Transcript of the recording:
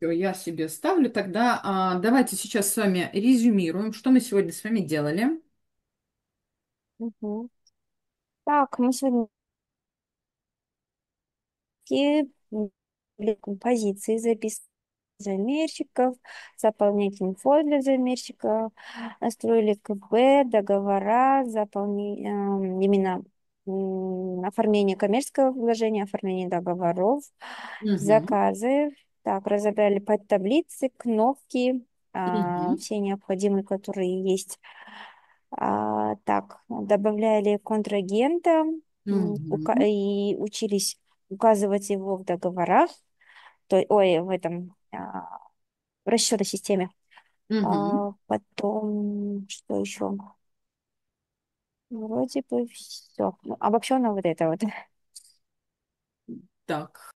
Всё, я себе ставлю. Тогда давайте сейчас с вами резюмируем, что мы сегодня с вами делали. Мгм. Так, мы сегодня были композиции записывали замерщиков, заполнять инфо для замерщиков, строили КБ, договора, именно оформление коммерческого предложения, оформление договоров, Мгм. заказы. Так, разобрали под таблицы, кнопки, Мгм. все необходимые, которые есть. Так, добавляли контрагента Мгм. и учились указывать его в договорах, в этом в расчетной системе. Мгм. Потом, что еще? Вроде бы все. Ну, обобщенно вот это вот. Так.